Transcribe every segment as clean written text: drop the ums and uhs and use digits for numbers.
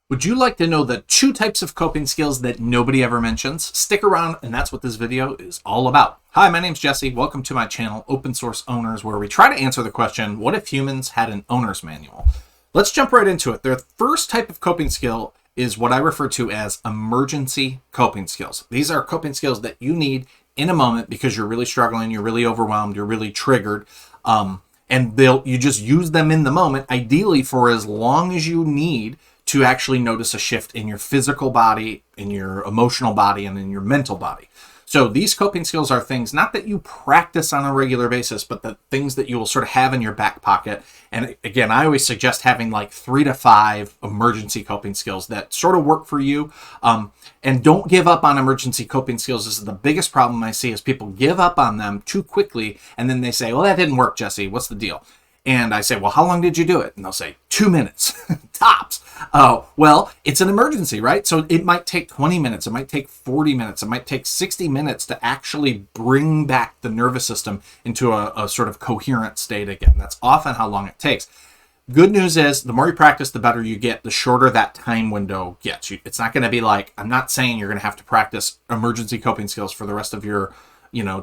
Would you like to know the 2 types of coping skills that nobody ever mentions? Stick around, and that's what this video is all about. Hi, my name's Jesse. Welcome to my channel, Open Source Owners, where we try to answer the question, what if humans had an owner's manual? Let's jump right into it. The first type of coping skill is what I refer to as emergency coping skills. These are coping skills that you need in a moment because you're really struggling, you're really overwhelmed, you're really triggered, and you just use them in the moment, ideally for as long as you need to actually notice a shift in your physical body, in your emotional body, and in your mental body. So these coping skills are things not that you practice on a regular basis, but the things that you will sort of have in your back pocket. And again, I always suggest having like 3 to 5 emergency coping skills that sort of work for you. And don't give up on emergency coping skills. This is the biggest problem I see, is people give up on them too quickly. And then they say, well, that didn't work, Jesse. What's the deal? And I say, well, how long did you do it? And they'll say 2 minutes, tops. Oh, well, it's an emergency, right? So it might take 20 minutes. It might take 40 minutes. It might take 60 minutes to actually bring back the nervous system into a sort of coherent state again. That's often how long it takes. Good news is the more you practice, the better you get, the shorter that time window gets. It's not going to be like, I'm not saying you're going to have to practice emergency coping skills for the rest of your,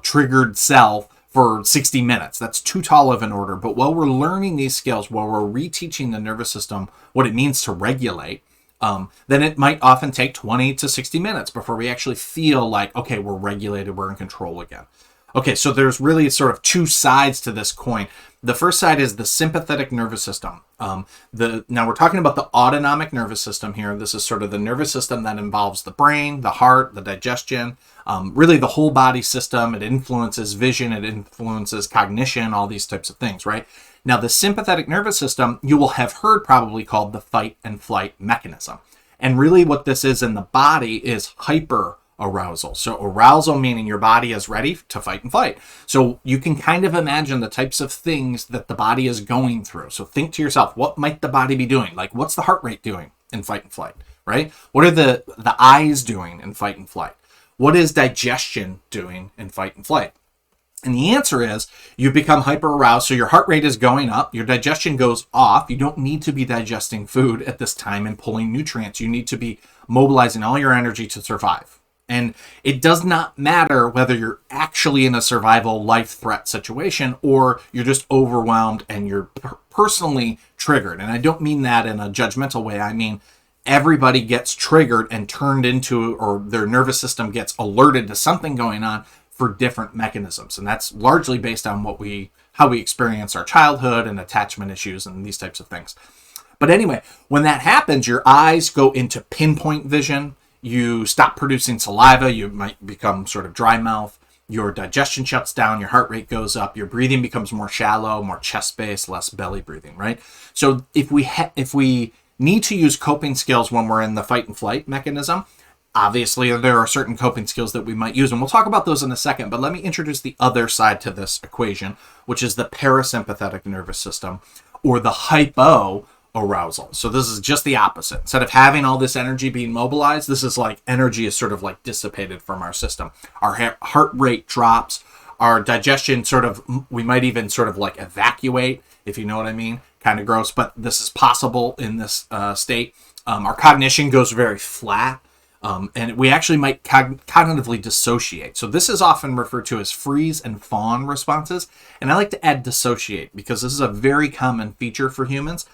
triggered self for 60 minutes. That's too tall of an order. But while we're learning these skills, while we're reteaching the nervous system what it means to regulate, then it might often take 20 to 60 minutes before we actually feel like, okay, we're regulated, we're in control again. Okay, so there's really sort of 2 sides to this coin. The first side is the sympathetic nervous system. Now we're talking about the autonomic nervous system here. This is sort of the nervous system that involves the brain, the heart, the digestion, really the whole body system. It influences vision, it influences cognition, all these types of things, right? Now the sympathetic nervous system, you will have heard probably called the fight and flight mechanism. And really what this is in the body is hyper arousal. So arousal meaning your body is ready to fight and flight. So you can kind of imagine the types of things that the body is going through. So think to yourself, what might the body be doing? Like, what's the heart rate doing in fight and flight, right? What are the eyes doing in fight and flight? What is digestion doing in fight and flight? And the answer is you become hyper aroused. So your heart rate is going up. Your digestion goes off. You don't need to be digesting food at this time and pulling nutrients. You need to be mobilizing all your energy to survive. And it does not matter whether you're actually in a survival life threat situation or you're just overwhelmed and you're personally triggered. And I don't mean that in a judgmental way. I mean, everybody gets triggered and turned into, or their nervous system gets alerted to something going on for different mechanisms. And that's largely based on how we experience our childhood and attachment issues and these types of things. But anyway, when that happens, your eyes go into pinpoint vision. You stop producing saliva, you might become sort of dry mouth, your digestion shuts down, your heart rate goes up, your breathing becomes more shallow, more chest-based, less belly breathing, right? So if we need to use coping skills when we're in the fight and flight mechanism, obviously there are certain coping skills that we might use, and we'll talk about those in a second, but let me introduce the other side to this equation, which is the parasympathetic nervous system, or the hypo arousal. So this is just the opposite. Instead of having all this energy being mobilized, this is like energy is sort of like dissipated from our system. Our heart rate drops, our digestion we might even sort of like evacuate, if you know what I mean. Kind of gross, but this is possible in this state. Our cognition goes very flat, and we actually might cognitively dissociate. So this is often referred to as freeze and fawn responses, and I like to add dissociate because this is a very common feature for humans.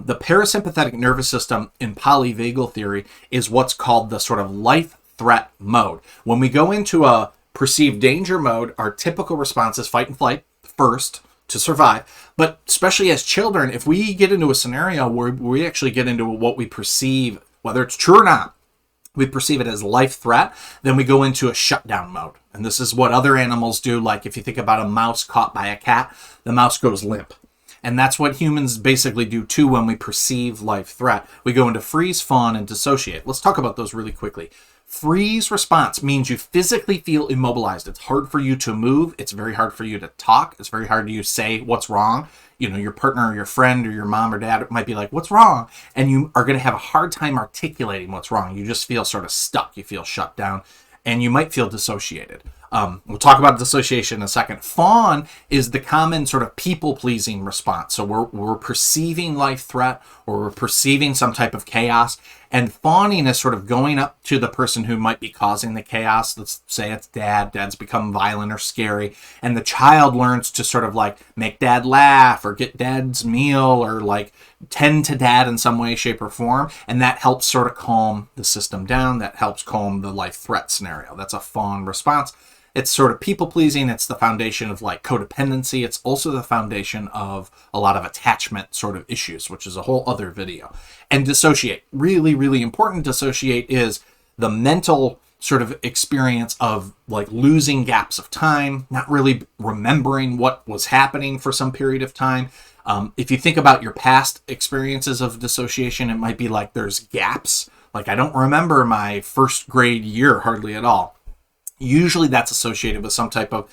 The parasympathetic nervous system in polyvagal theory is what's called the sort of life threat mode. When we go into a perceived danger mode, our typical response is fight and flight first to survive. But especially as children, if we get into a scenario where we actually get into what we perceive, whether it's true or not, we perceive it as life threat, then we go into a shutdown mode. And this is what other animals do. Like if you think about a mouse caught by a cat, the mouse goes limp. And that's what humans basically do too when we perceive life threat. We go into freeze, fawn, and dissociate. Let's talk about those really quickly. Freeze response means you physically feel immobilized. It's hard for you to move. It's very hard for you to talk. It's very hard for you to say what's wrong. Your partner or your friend or your mom or dad might be like, what's wrong? And you are going to have a hard time articulating what's wrong. You just feel sort of stuck. You feel shut down. And you might feel dissociated. We'll talk about dissociation in a second. Fawn is the common sort of people-pleasing response. So we're perceiving life threat or we're perceiving some type of chaos, And fawning is sort of going up to the person who might be causing the chaos. Let's say it's dad. Dad's become violent or scary. And the child learns to sort of like make dad laugh or get dad's meal or like tend to dad in some way, shape, or form. And that helps sort of calm the system down. That helps calm the life threat scenario. That's a fawn response. It's sort of people-pleasing. It's the foundation of like codependency. It's also the foundation of a lot of attachment sort of issues, which is a whole other video. And dissociate, really, really important. Dissociate is the mental sort of experience of like losing gaps of time, not really remembering what was happening for some period of time. If you think about your past experiences of dissociation, it might be like there's gaps. Like I don't remember my first grade year hardly at all. Usually that's associated with some type of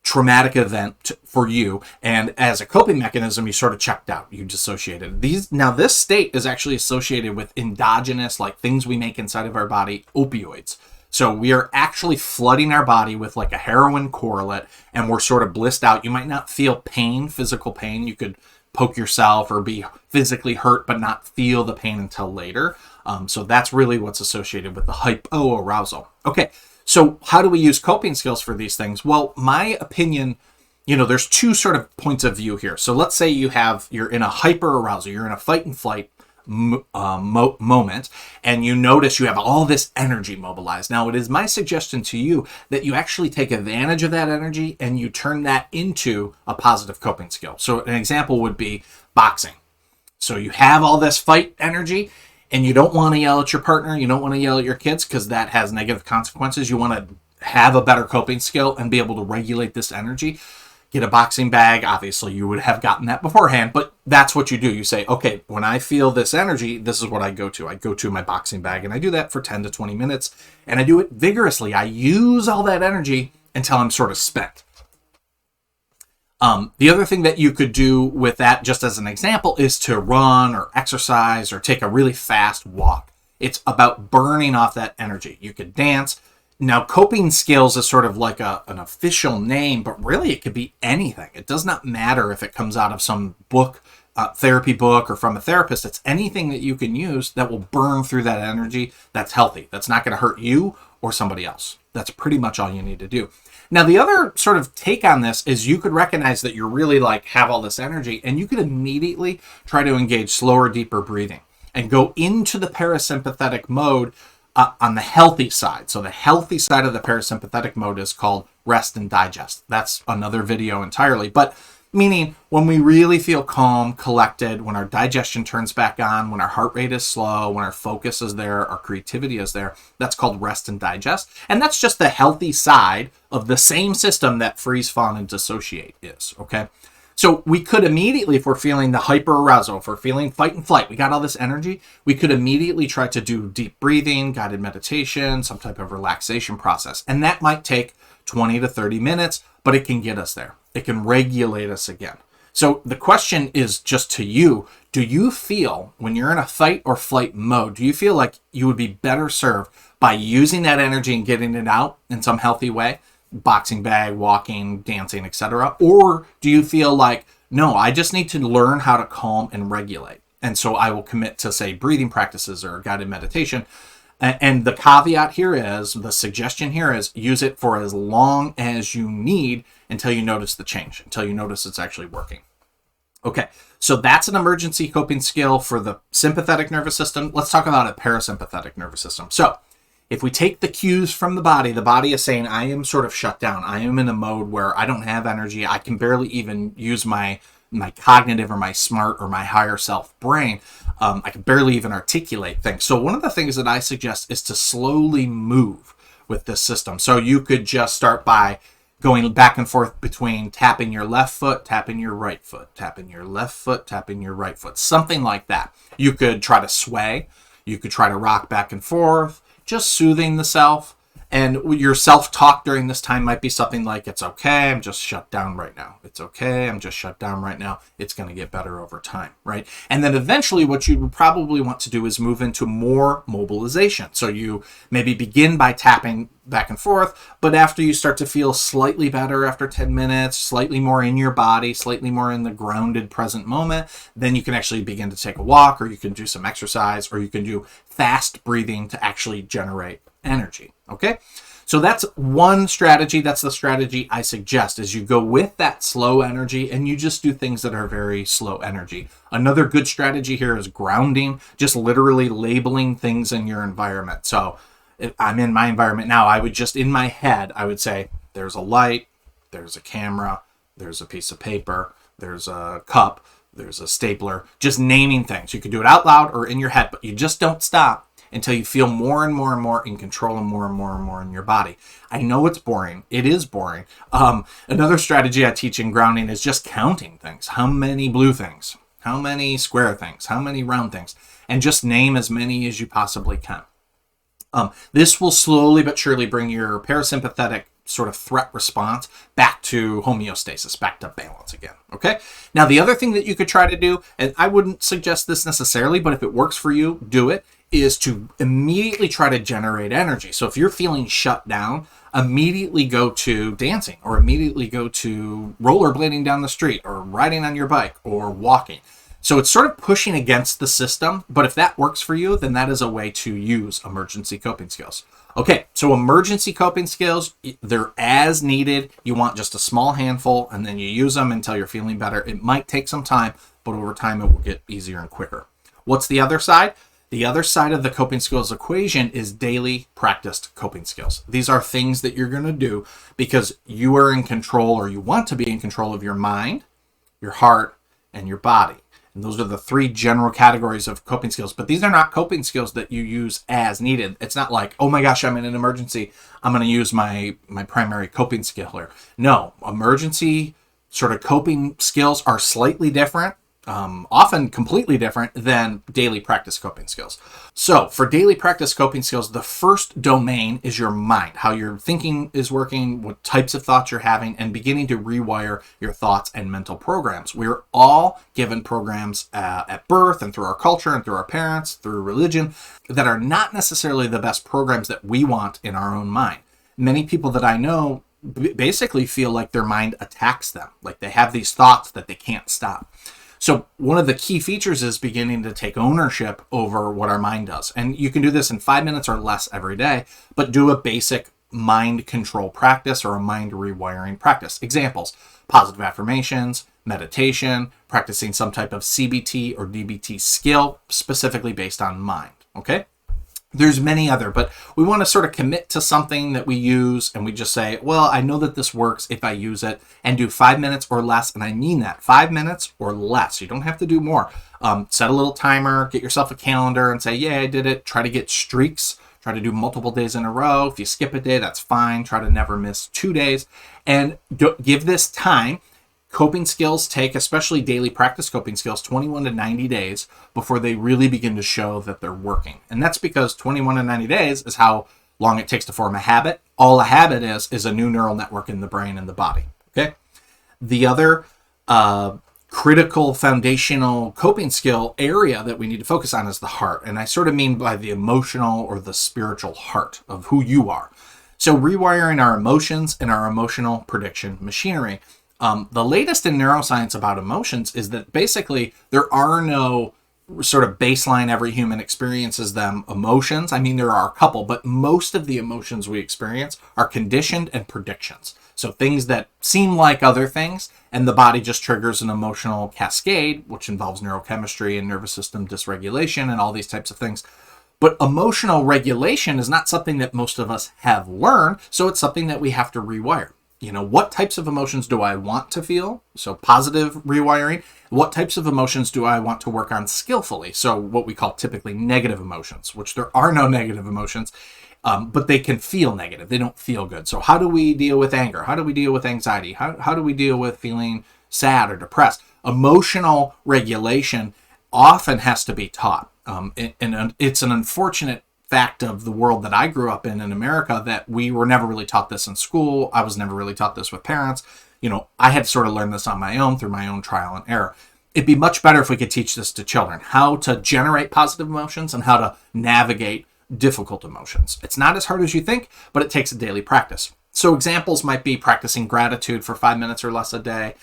traumatic event for you. And as a coping mechanism, you sort of checked out, you dissociated. Now this state is actually associated with endogenous, like things we make inside of our body, opioids. So we are actually flooding our body with like a heroin correlate and we're sort of blissed out. You might not feel pain, physical pain. You could poke yourself or be physically hurt, but not feel the pain until later. So that's really what's associated with the hypoarousal. Okay. So how do we use coping skills for these things? Well, my opinion, there's two sort of points of view here. So let's say you're in a hyperarousal, you're in a fight and flight moment, and you notice you have all this energy mobilized. Now, it is my suggestion to you that you actually take advantage of that energy and you turn that into a positive coping skill. So an example would be boxing. So you have all this fight energy, and you don't want to yell at your partner, you don't want to yell at your kids because that has negative consequences. You want to have a better coping skill and be able to regulate this energy. Get a boxing bag. Obviously, you would have gotten that beforehand, but that's what you do. You say, okay, when I feel this energy, this is what I go to. I go to my boxing bag, and I do that for 10 to 20 minutes, and I do it vigorously. I use all that energy until I'm sort of spent. The other thing that you could do with that, just as an example, is to run or exercise or take a really fast walk. It's about burning off that energy. You could dance. Now, coping skills is sort of like an official name, but really it could be anything. It does not matter if it comes out of some book, therapy book, or from a therapist. It's anything that you can use that will burn through that energy that's healthy. That's not going to hurt you or somebody else. That's pretty much all you need to do. Now, the other sort of take on this is you could recognize that you're really like have all this energy, and you could immediately try to engage slower, deeper breathing and go into the parasympathetic mode on the healthy side. So the healthy side of the parasympathetic mode is called rest and digest. That's another video entirely, but meaning when we really feel calm, collected, when our digestion turns back on, when our heart rate is slow, when our focus is there, our creativity is there, that's called rest and digest. And that's just the healthy side of the same system that freeze, fawn, and dissociate is, okay? So we could immediately, if we're feeling the hyperarousal, if we're feeling fight and flight, we got all this energy, we could immediately try to do deep breathing, guided meditation, some type of relaxation process. And that might take 20 to 30 minutes, but it can get us there. It can regulate us again. So the question is just to you, do you feel when you're in a fight or flight mode, do you feel like you would be better served by using that energy and getting it out in some healthy way? Boxing bag, walking, dancing, etc. Or do you feel like, no, I just need to learn how to calm and regulate. And so I will commit to, say, breathing practices or guided meditation. And the caveat here is, the suggestion here is, use it for as long as you need until you notice the change, until you notice it's actually working. Okay, so that's an emergency coping skill for the sympathetic nervous system. Let's talk about a parasympathetic nervous system. So if we take the cues from the body is saying, I am sort of shut down. I am in a mode where I don't have energy. I can barely even use my cognitive or my smart or my higher self brain. I can barely even articulate things. So one of the things that I suggest is to slowly move with this system. So you could just start by going back and forth between tapping your left foot, tapping your right foot, tapping your left foot, tapping your right foot, something like that. You could try to sway. You could try to rock back and forth, just soothing the self. And your self-talk during this time might be something like, it's okay, I'm just shut down right now. It's okay, I'm just shut down right now. It's going to get better over time, right? And then eventually what you probably want to do is move into more mobilization. So you maybe begin by tapping back and forth, but after you start to feel slightly better after 10 minutes, slightly more in your body, slightly more in the grounded present moment, then you can actually begin to take a walk, or you can do some exercise, or you can do fast breathing to actually generate energy. Okay, so that's one strategy. That's the strategy I suggest, is you go with that slow energy and you just do things that are very slow energy. Another good strategy here is grounding, just literally labeling things in your environment. So if I'm in my environment now, I would just, in my head, I would say, there's a light, there's a camera, there's a piece of paper, there's a cup, there's a stapler, just naming things. You can do it out loud or in your head, but you just don't stop until you feel more and more and more in control, and more and more and more in your body. I know it's boring. It is boring. Another strategy I teach in grounding is just counting things. How many blue things? How many square things? How many round things? And just name as many as you possibly can. This will slowly but surely bring your parasympathetic sort of threat response back to homeostasis, back to balance again. Okay. Now, the other thing that you could try to do, and I wouldn't suggest this necessarily, but if it works for you, do it, is to immediately try to generate energy. So if you're feeling shut down, immediately go to dancing, or immediately go to rollerblading down the street, or riding on your bike, or walking. So it's sort of pushing against the system, but if that works for you, then that is a way to use emergency coping skills. Okay, so emergency coping skills, they're as needed. You want just a small handful, and then you use them until you're feeling better. It might take some time, but over time it will get easier and quicker. What's the other side? The other side of the coping skills equation is daily practiced coping skills. These are things that you're going to do because you are in control, or you want to be in control of your mind, your heart, and your body. And those are the three general categories of coping skills. But these are not coping skills that you use as needed. It's not like, oh my gosh, I'm in an emergency, I'm going to use my primary coping skill here. No, emergency sort of coping skills are slightly different. Often completely different than daily practice coping skills. So for daily practice coping skills, the first domain is your mind, how your thinking is working, what types of thoughts you're having, and beginning to rewire your thoughts and mental programs. We're all given programs at birth, and through our culture, and through our parents, through religion, that are not necessarily the best programs that we want in our own mind. Many people that I know basically feel like their mind attacks them, like they have these thoughts that they can't stop. So one of the key features is beginning to take ownership over what our mind does. And you can do this in 5 minutes or less every day, but do a basic mind control practice or a mind rewiring practice. Examples: positive affirmations, meditation, practicing some type of CBT or DBT skill specifically based on mind. Okay? There's many other, but we want to sort of commit to something that we use, and we just say, well, I know that this works if I use it, and do 5 minutes or less. And I mean that, 5 minutes or less. You don't have to do more. Set a little timer, get yourself a calendar and say, yeah, I did it. Try to get streaks. Try to do multiple days in a row. If you skip a day, that's fine. Try to never miss 2 days, and give this time. Coping skills take, especially daily practice coping skills, 21 to 90 days before they really begin to show that they're working. And that's because 21 to 90 days is how long it takes to form a habit. All a habit is a new neural network in the brain and the body. Okay. The other critical foundational coping skill area that we need to focus on is the heart. And I sort of mean by the emotional or the spiritual heart of who you are. So rewiring our emotions and our emotional prediction machinery. The latest in neuroscience about emotions is that basically there are no sort of baseline, every human experiences them emotions. I mean, there are a couple, but most of the emotions we experience are conditioned and predictions. So things that seem like other things, and the body just triggers an emotional cascade, which involves neurochemistry and nervous system dysregulation and all these types of things. But emotional regulation is not something that most of us have learned, so it's something that we have to rewire. You know, what types of emotions do I want to feel? So positive rewiring. What types of emotions do I want to work on skillfully? So what we call typically negative emotions, which there are no negative emotions, but they can feel negative. They don't feel good. So how do we deal with anger? How do we deal with anxiety? How do we deal with feeling sad or depressed? Emotional regulation often has to be taught. And it's an unfortunate fact of the world that I grew up in America, that we were never really taught this in school. I was never really taught this with parents. I had to sort of learn this on my own through my own trial and error. It'd be much better if we could teach this to children, how to generate positive emotions and how to navigate difficult emotions. It's not as hard as you think, but it takes a daily practice. So examples might be practicing gratitude for 5 minutes or less a day,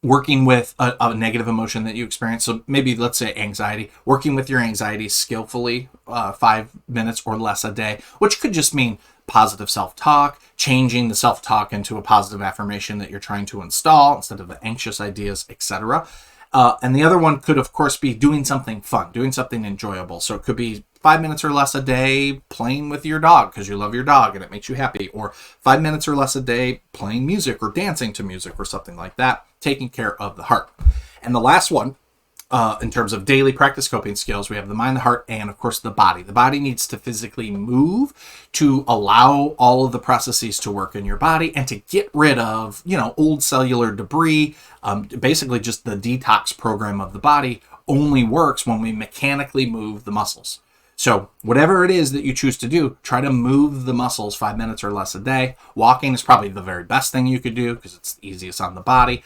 working with a negative emotion that you experience. So maybe let's say anxiety, working with your anxiety skillfully, 5 minutes or less a day, which could just mean positive self-talk, changing the self-talk into a positive affirmation that you're trying to install instead of the anxious ideas, etc. And the other one could, of course, be doing something fun, doing something enjoyable. So it could be 5 minutes or less a day playing with your dog because you love your dog and it makes you happy, or 5 minutes or less a day playing music or dancing to music or something like that, taking care of the heart. And the last one, in terms of daily practice coping skills, we have the mind, the heart, and of course the body. The body needs to physically move to allow all of the processes to work in your body and to get rid of, old cellular debris. Basically just the detox program of the body only works when we mechanically move the muscles. So whatever it is that you choose to do, try to move the muscles 5 minutes or less a day. Walking is probably the very best thing you could do because it's the easiest on the body.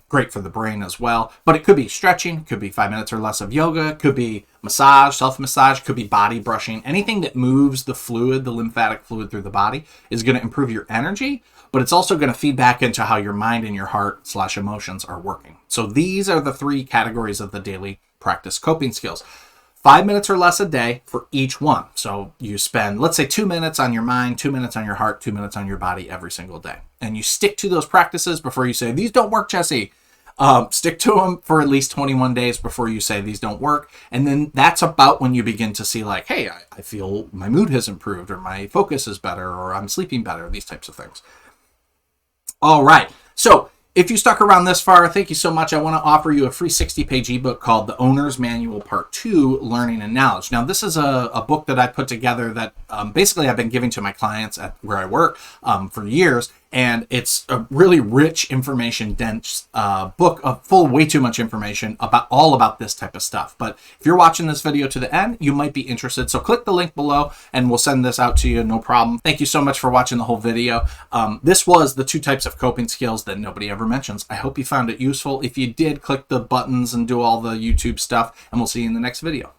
Great for the brain as well. But it could be stretching, could be 5 minutes or less of yoga, could be massage, self-massage, could be body brushing. Anything that moves the fluid, the lymphatic fluid through the body is going to improve your energy, but it's also going to feed back into how your mind and your heart/emotions are working. So these are the 3 categories of the daily practice coping skills. 5 minutes or less a day for each one. So you spend, let's say, 2 minutes on your mind, 2 minutes on your heart, 2 minutes on your body every single day. And you stick to those practices before you say, these don't work, Jesse. Stick to them for at least 21 days before you say these don't work. And then that's about when you begin to see like, hey, I feel my mood has improved, or my focus is better, or I'm sleeping better, these types of things. All right. So if you stuck around this far, thank you so much. I want to offer you a free 60-page ebook called The Owner's Manual Part 2, Learning and Knowledge. Now, this is a book that I put together that basically I've been giving to my clients at where I work for years. And it's a really rich, information-dense book full of way too much information all about this type of stuff. But if you're watching this video to the end, you might be interested. So click the link below and we'll send this out to you, no problem. Thank you so much for watching the whole video. This was the 2 types of coping skills that nobody ever mentions. I hope you found it useful. If you did, click the buttons and do all the YouTube stuff, and we'll see you in the next video.